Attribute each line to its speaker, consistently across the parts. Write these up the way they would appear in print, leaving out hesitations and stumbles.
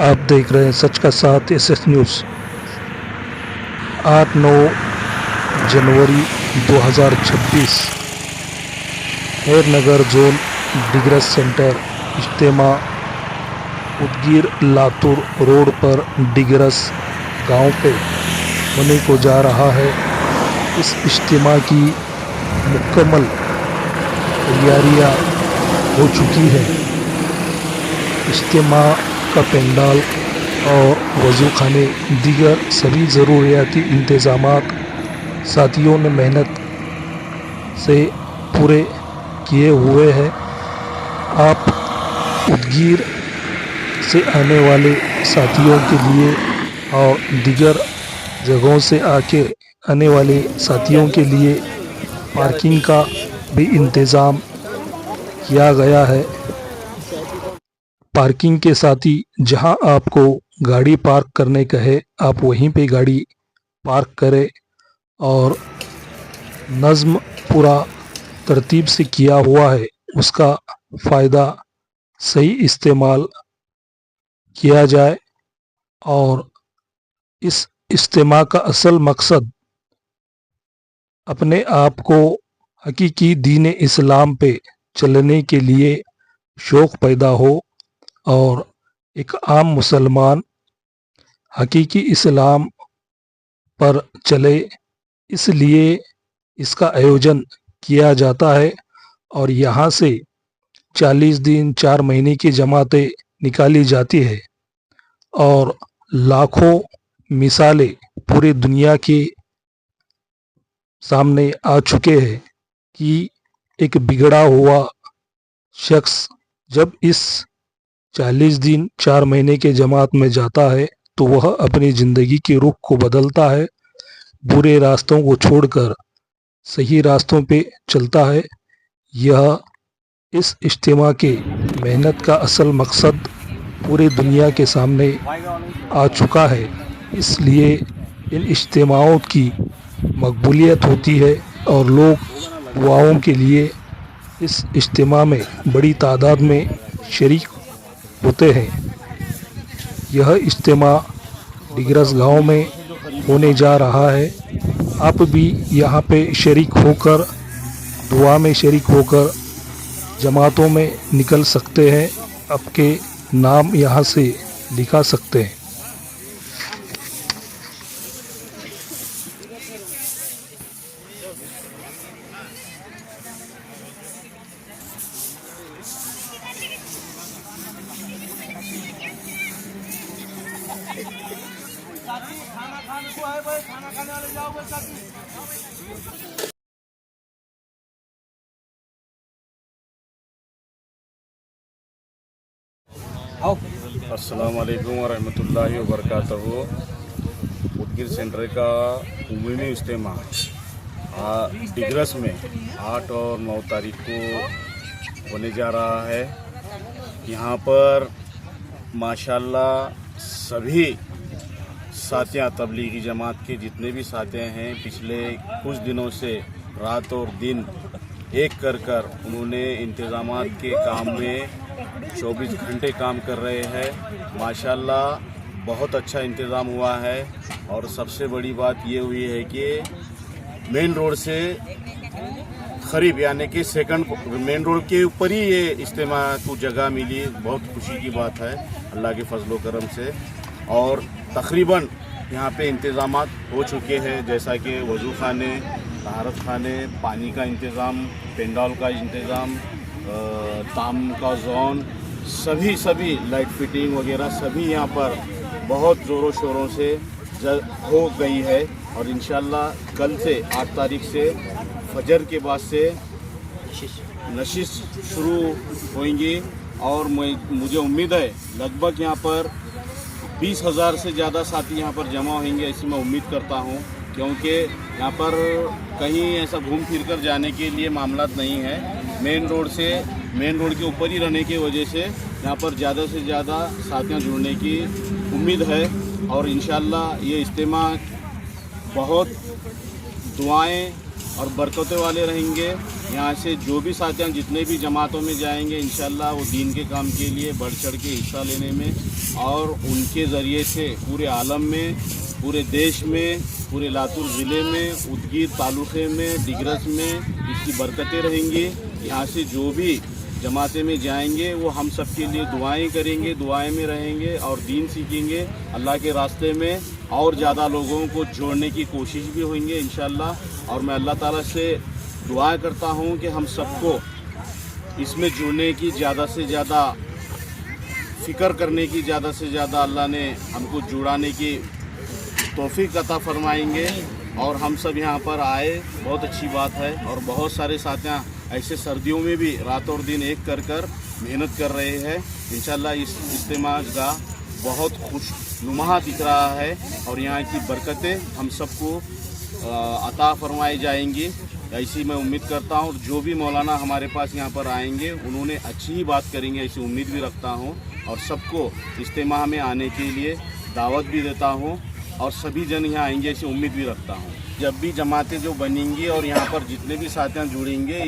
Speaker 1: आप देख रहे हैं सच का साथ SS न्यूज़। 8-9 जनवरी 2026 हैरनगर जोन डिग्रस सेंटर इज्तिमा उदगीर लातूर रोड पर डिग्रस गांव पे होने को जा रहा है। इस इज्तिमा की मुकम्मल तैयारियां हो चुकी है। इज्तिमा का पेंडाल और वज़ू खाने दीगर सभी ज़रूरियाती इंतज़ामात साथियों ने मेहनत से पूरे किए हुए हैं। आप उदगीर से आने वाले साथियों के लिए और दीगर जगहों से आने वाले साथियों के लिए पार्किंग का भी इंतज़ाम किया गया है। पार्किंग के साथ ही जहां आपको गाड़ी पार्क करने कहे आप वहीं पे गाड़ी पार्क करें और नज़्म पूरा तरतीब से किया हुआ है, उसका फ़ायदा सही इस्तेमाल किया जाए। और इस इज्तिमा का असल मकसद अपने आप को हकीकी दीन इस्लाम पे चलने के लिए शौक़ पैदा हो और एक आम मुसलमान हकीकी इस्लाम पर चले, इसलिए इसका आयोजन किया जाता है। और यहाँ से 40 दिन 4 महीने की जमातें निकाली जाती है और लाखों मिसालें पूरी दुनिया के सामने आ चुके हैं कि एक बिगड़ा हुआ शख्स जब इस 40 दिन 4 महीने के जमात में जाता है तो वह अपनी ज़िंदगी के रुख को बदलता है, बुरे रास्तों को छोड़कर सही रास्तों पे चलता है। यह इस इज्तिमा के मेहनत का असल मकसद पूरी दुनिया के सामने आ चुका है, इसलिए इन इज्तिमाओं की मकबूलियत होती है और लोग दुआओं के लिए इस इज्तिमा में बड़ी तादाद में शरीक होते हैं। यह इज्तिमा डिग्रस गांव में होने जा रहा है। आप भी यहाँ पे शरीक होकर दुआ में शरीक होकर जमातों में निकल सकते हैं, आपके नाम यहाँ से लिखा सकते हैं।
Speaker 2: खाना खाने को है भाई, खाना खाने वाले जाओ भाई साथी।
Speaker 3: अस्सलाम वालेकुम वरहमतुल्लाहि वबरकातुहू। उदगीर सेंटर का उमूमी इज्तिमा डिग्रस में 8 और 9 तारीख को होने जा रहा है। यहाँ पर माशाल्लाह सभी साथियाँ तबलीगी जमात के जितने भी साथियाँ हैं पिछले कुछ दिनों से रात और दिन एक कर उन्होंने इंतज़ामात के काम में 24 घंटे काम कर रहे हैं। माशाल्लाह बहुत अच्छा इंतज़ाम हुआ है। और सबसे बड़ी बात ये हुई है कि मेन रोड से करीब यानी कि सेकंड मेन रोड के ऊपर ही ये इज्तिमा को जगह मिली। बहुत खुशी की बात है अल्लाह के फजलो करम से। और तकरीबन यहाँ पे इंतज़ामात हो चुके हैं, जैसा कि वज़ू खाने, तहारत खाने, पानी का इंतज़ाम, पेंडाल का इंतज़ाम, ताम का जोन, सभी लाइट फिटिंग वगैरह सभी यहाँ पर बहुत ज़ोरों शोरों से हो गई है। और इंशाल्लाह कल से 8 तारीख से फजर के बाद से नशिश शुरू होंगी। और मुझे उम्मीद है लगभग यहाँ पर 20,000 से ज़्यादा साथी यहाँ पर जमा होंगे, ऐसी मैं उम्मीद करता हूँ। क्योंकि यहाँ पर कहीं ऐसा घूम फिर कर जाने के लिए मामलात नहीं है। मेन रोड के ऊपर ही रहने की वजह से यहाँ पर ज़्यादा से ज़्यादा साथियाँ जुड़ने की उम्मीद है। और इंशाल्लाह ये इज्तिमा बहुत दुआएं और बरकतें वाले रहेंगे। यहाँ से जो भी साथियाँ जितने भी जमातों में जाएंगे इंशाल्लाह वो दीन के काम के लिए बढ़ चढ़ के हिस्सा लेने में और उनके ज़रिए से पूरे आलम में, पूरे देश में, पूरे लातूर ज़िले में, उदगीर तालुक़े में, दिगरस में इसकी बरकतें रहेंगी। यहाँ से जो भी जमाते में जाएंगे वो हम सब के लिए दुआएं करेंगे, दुआएं में रहेंगे और दीन सीखेंगे। अल्लाह के रास्ते में और ज़्यादा लोगों को जोड़ने की कोशिश भी होंगे इंशाल्लाह। और मैं अल्लाह ताला से दुआ करता हूँ कि हम सबको इसमें जुड़ने की ज़्यादा से ज़्यादा फ़िक्र करने की ज़्यादा से ज़्यादा अल्लाह ने हमको जुड़ाने की तौफीक अता फरमाएंगे। और हम सब यहाँ पर आए, बहुत अच्छी बात है। और बहुत सारे साथियाँ ऐसे सर्दियों में भी रात और दिन एक कर मेहनत कर रहे हैं। इंशाल्लाह इस इज्तिमा का बहुत खुशनुमा दिख रहा है और यहाँ की बरकतें हम सबको अता फरमाई जाएंगी, ऐसी मैं उम्मीद करता हूँ। जो भी मौलाना हमारे पास यहाँ पर आएंगे उन्होंने अच्छी ही बात करेंगे ऐसी उम्मीद भी रखता हूँ। और सबको इज्तिमा में आने के लिए दावत भी देता हूँ और सभी जन यहाँ आएंगे ऐसी उम्मीद भी रखता हूँ। जब भी जमातें जो बनेंगी और यहाँ पर जितने भी साथियाँ जुड़ेंगे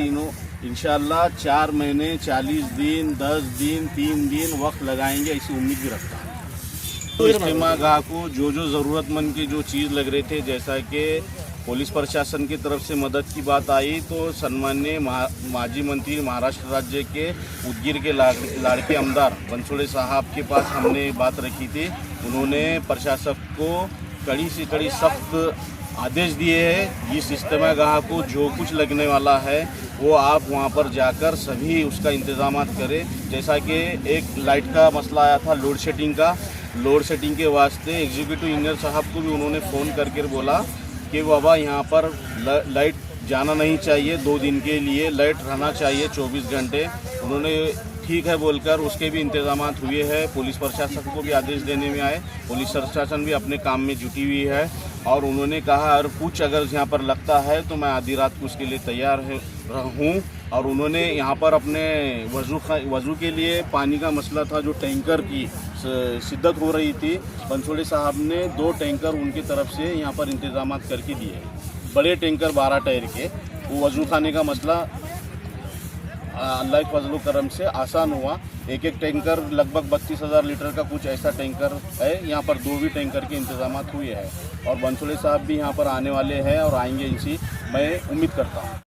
Speaker 3: इंशाल्लाह 4 महीने, 40 दिन, 10 दिन, 3 दिन वक्त लगाएंगे ऐसी उम्मीद भी रखता हूँ। तो इज्तिमा गाह को जो ज़रूरतमंद की जो चीज़ लग रहे थे, जैसा कि पुलिस प्रशासन की तरफ से मदद की बात आई तो सन्माननीय माजी मंत्री महाराष्ट्र राज्य के उदगीर के लाड़के आमदार बनसोड़े साहब के पास हमने बात रखी थी। उन्होंने प्रशासक को कड़ी से कड़ी सख्त आदेश दिए हैं। इस इज्तिमा गाह को जो कुछ लगने वाला है वो आप वहां पर जाकर सभी उसका इंतजाम करें। जैसा कि एक लाइट का मसला आया था लोड शेडिंग के वास्ते एग्जीक्यूटिव इंजीनियर साहब को भी उन्होंने फ़ोन करके बोला कि बाबा यहाँ पर लाइट जाना नहीं चाहिए, 2 दिन के लिए लाइट रहना चाहिए 24 घंटे। उन्होंने ठीक है बोलकर उसके भी इंतजाम हुए हैं। पुलिस प्रशासन को भी आदेश देने में आए, पुलिस प्रशासन भी अपने काम में जुटी हुई है। और उन्होंने कहा और कुछ अगर यहाँ पर लगता है तो मैं आधी रात को उसके लिए तैयार हूँ। और उन्होंने यहाँ पर अपने वज़ू के लिए पानी का मसला था, जो टैंकर की शिद्दत हो रही थी, बनसोड़े साहब ने 2 टैंकर उनकी तरफ से यहाँ पर इंतजाम करके दिए, बड़े टैंकर 12 टायर के। वो वज़ू खाने का मसला अल्लाह के फजल करम से आसान हुआ। एक टैंकर लगभग 32,000 लीटर का कुछ ऐसा टैंकर है। यहाँ पर 2 भी टैंकर के इंतजाम हुए हैं और बनसोड़े साहब भी यहाँ पर आने वाले हैं और आएंगे, इनसी मैं उम्मीद करता हूँ।